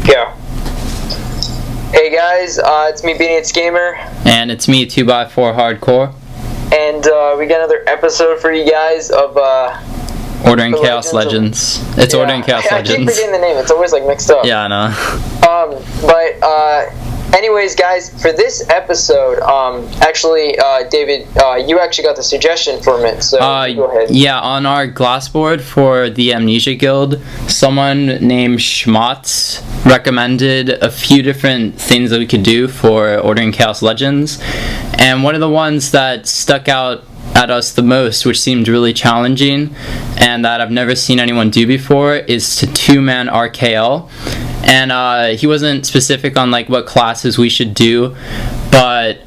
Go. Hey guys, it's me, bnatesgamer. And it's me, 2x4 Hardcore. And we got another episode for you guys of Ordering Chaos Legends. It's Ordering Chaos Legends. I keep forgetting the name, it's always like mixed up. Yeah, I know. Anyways, guys, for this episode, actually, David, you actually got the suggestion from it, so go ahead. Yeah, on our glassboard for the Amnesia Guild, someone named Schmatz recommended a few different things that we could do for Ordering Chaos Legends, and one of the ones that stuck out at us the most, which seemed really challenging and that I've never seen anyone do before, is to 2-man RKL. And he wasn't specific on like what classes we should do, but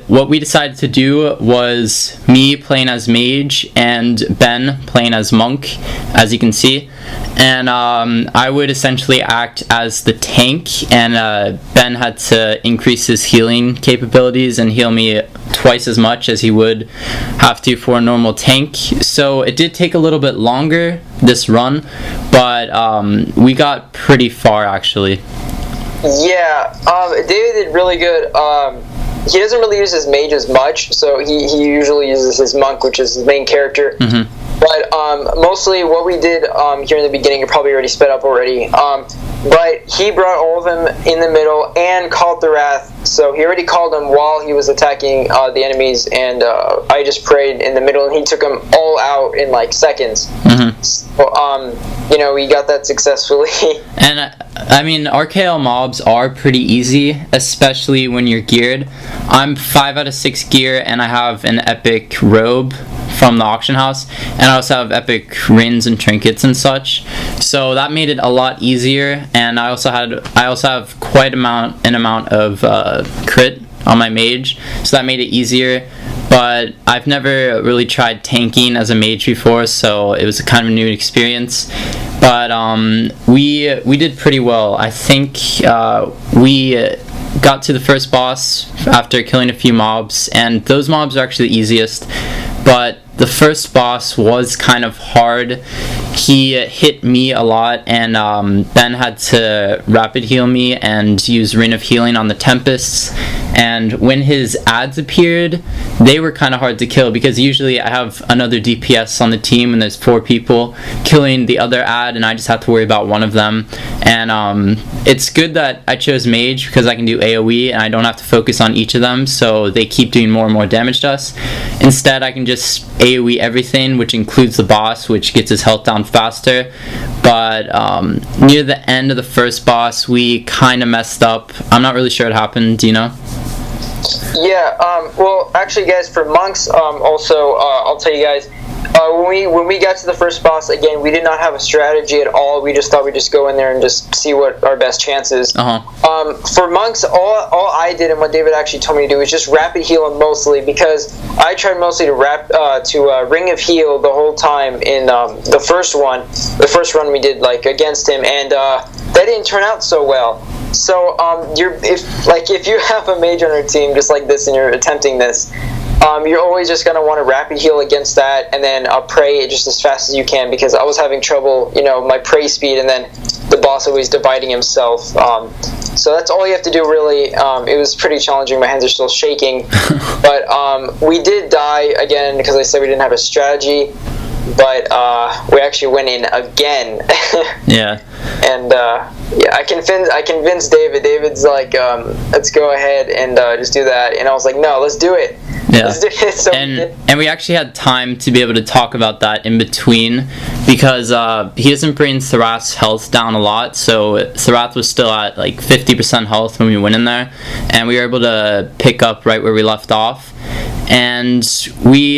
what we decided to do was me playing as mage and Ben playing as monk, as you can see. And I would essentially act as the tank, and Ben had to increase his healing capabilities and heal me twice as much as he would have to for a normal tank. So it did take a little bit longer, this run, but we got pretty far actually. Yeah, David did really good. He doesn't really use his mage as much, so he usually uses his monk, which is his main character. Mm-hmm. But mostly what we did here in the beginning, you're probably already sped up already, but he brought all of them in the middle and called the Wrath. So he already called them while he was attacking the enemies, and I just prayed in the middle, and he took them all out in like seconds. Mm-hmm. So, we got that successfully. And I mean, RKL mobs are pretty easy, especially when you're geared. I'm 5 out of 6 gear, and I have an epic robe from the auction house, and I also have epic rings and trinkets and such, so that made it a lot easier. And I also have quite an amount of crit on my mage, so that made it easier. But I've never really tried tanking as a mage before, so it was a kind of a new experience. But we did pretty well. I think we got to the first boss after killing a few mobs, and those mobs are actually the easiest. But the first boss was kind of hard. He hit me a lot, and Ben had to rapid heal me and use Ring of Healing on the Tempests. And when his ads appeared, they were kind of hard to kill, because usually I have another DPS on the team and there's 4 people killing the other ad, and I just have to worry about one of them. And it's good that I chose mage, because I can do AoE and I don't have to focus on each of them, so they keep doing more and more damage to us. Instead, I can just AoE everything, which includes the boss, which gets his health down faster. But near the end of the first boss, we kind of messed up. I'm not really sure what happened. Do you know? Yeah, well, actually, guys, for monks, also, I'll tell you guys, when we got to the first boss, again, we did not have a strategy at all. We just thought we'd just go in there and just see what our best chance is. For monks, all I did, and what David actually told me to do, is just rapid heal him mostly, because I tried mostly to Ring of Heal the whole time in the first run we did like against him, and that didn't turn out so well. So if you have a mage on your team just like this and you're attempting this, you're always just going to want to rapid heal against that, and then pray just as fast as you can, because I was having trouble, my pray speed, and then the boss always dividing himself. So that's all you have to do, really. It was pretty challenging. My hands are still shaking. But we did die again, because I said we didn't have a strategy. But we actually went in again. Yeah. And yeah, I convinced David. David's like, let's go ahead and just do that. And I was like, no, let's do it. Yeah. Let's do it. So and we actually had time to be able to talk about that in between, because he doesn't bring Sarath's health down a lot. So Sarath was still at like 50% health when we went in there, and we were able to pick up right where we left off. And we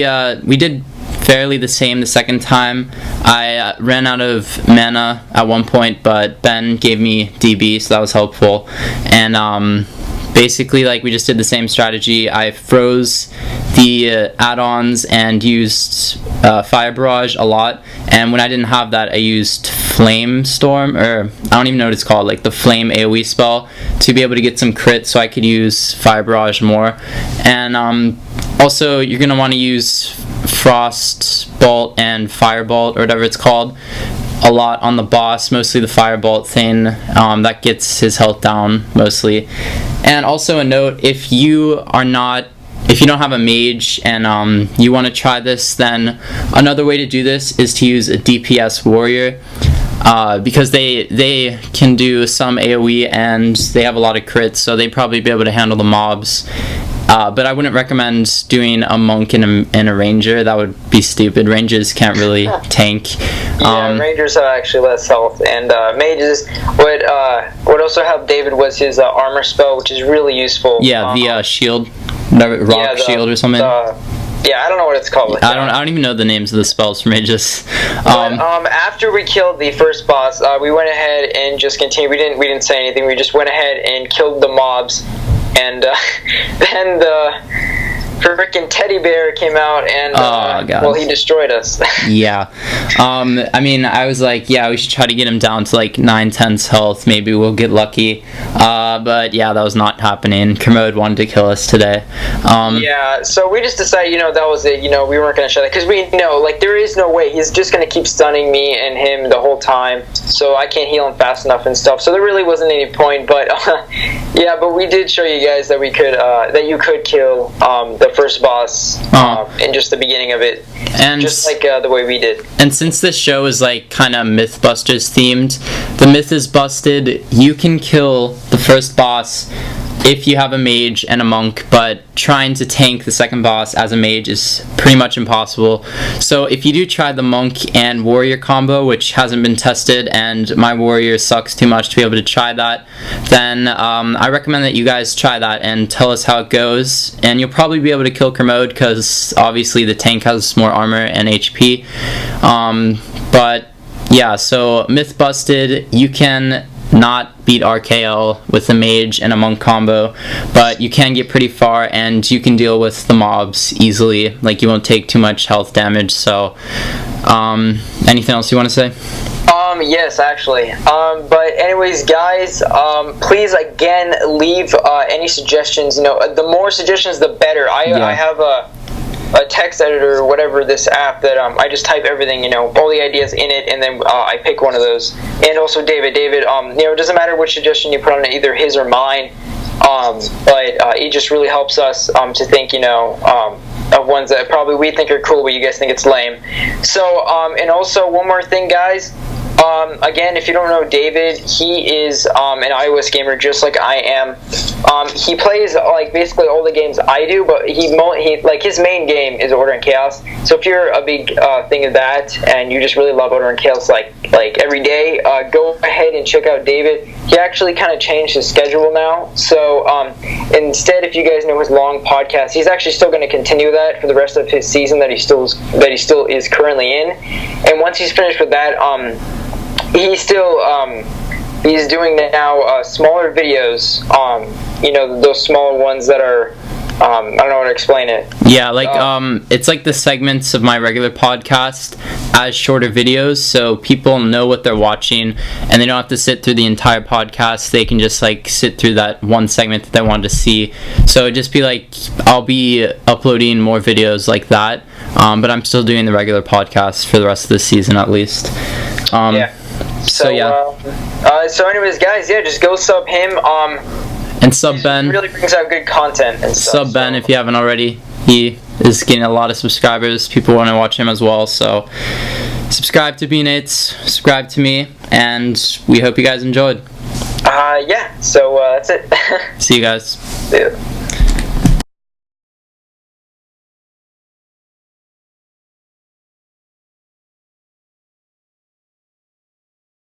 did fairly the same the second time. I ran out of mana at one point, but Ben gave me DB, so that was helpful. And basically, like, we just did the same strategy. I froze the add-ons and used Fire Barrage a lot, and when I didn't have that, I used Flame Storm, or I don't even know what it's called, like the Flame AoE spell, to be able to get some crit so I could use Fire Barrage more. And also, you're going to want to use Frost Bolt and Fire Bolt, or whatever it's called, a lot on the boss, mostly the firebolt thing. That gets his health down mostly. And also a note, if you don't have a mage and you want to try this, then another way to do this is to use a DPS warrior, because they can do some AoE and they have a lot of crits, so they'd probably be able to handle the mobs. But I wouldn't recommend doing a monk and a ranger. That would be stupid. Rangers can't really tank. Yeah, rangers have actually less health, and mages would also help David was his armor spell, which is really useful. Yeah, the shield, shield or something. Yeah, I don't know what it's called. I don't even know the names of the spells for mages. But after we killed the first boss, we went ahead and just continued. We didn't say anything. We just went ahead and killed the mobs, and then the freaking teddy bear came out and well, he destroyed us. Yeah. I mean, I was like, yeah, we should try to get him down to like 9/10 health. Maybe we'll get lucky. But yeah, that was not happening. Kermode wanted to kill us today. Yeah, so we just decided, that was it. We weren't going to show that because we know, like, there is no way. He's just going to keep stunning me and him the whole time. So I can't heal him fast enough and stuff. So there really wasn't any point. But yeah, but we did show you guys that we could, that you could kill the first boss in just the beginning of it, and just like the way we did. And since this show is like kind of MythBusters themed, the myth is busted. You can kill the first boss if you have a mage and a monk, but trying to tank the second boss as a mage is pretty much impossible. So if you do try the monk and warrior combo, which hasn't been tested, and my warrior sucks too much to be able to try that, then I recommend that you guys try that and tell us how it goes. And you'll probably be able to kill Kermode because obviously the tank has more armor and HP. But yeah, so myth busted. You can not beat RKL with a mage and a monk combo, but you can get pretty far and you can deal with the mobs easily. Like, you won't take too much health damage. So anything else you want to say? Yes, actually. But anyways, guys, please again leave any suggestions. The more suggestions, the better. I have a text editor or whatever, this app that I just type everything, all the ideas in it, and then I pick one of those. And also David, it doesn't matter which suggestion you put on it, either his or mine, but it just really helps us to think, of ones that probably we think are cool, but you guys think it's lame. So, and also one more thing, guys. Again, if you don't know David, he is an iOS gamer just like I am. He plays like basically all the games I do, but he like his main game is Order and Chaos. So if you're a big thing of that and you just really love Order and Chaos like every day, go ahead and check out David. He actually kind of changed his schedule now. So instead, if you guys know his long podcast, he's actually still going to continue that for the rest of his season that he still is currently in. And once he's finished with that, he's doing now smaller videos, those smaller ones that are, I don't know how to explain it. Yeah, like, it's like the segments of my regular podcast as shorter videos, so people know what they're watching, and they don't have to sit through the entire podcast. They can just, like, sit through that one segment that they wanted to see. So it'd just be like, I'll be uploading more videos like that, but I'm still doing the regular podcast for the rest of the season at least. Yeah. So yeah. So anyways, guys, just go sub him. And sub Ben. He really brings out good content and stuff. Sub Ben if you haven't already. He is getting a lot of subscribers. People want to watch him as well. So subscribe to bnates, subscribe to me, and we hope you guys enjoyed. Yeah. So that's it. See you guys. Yeah.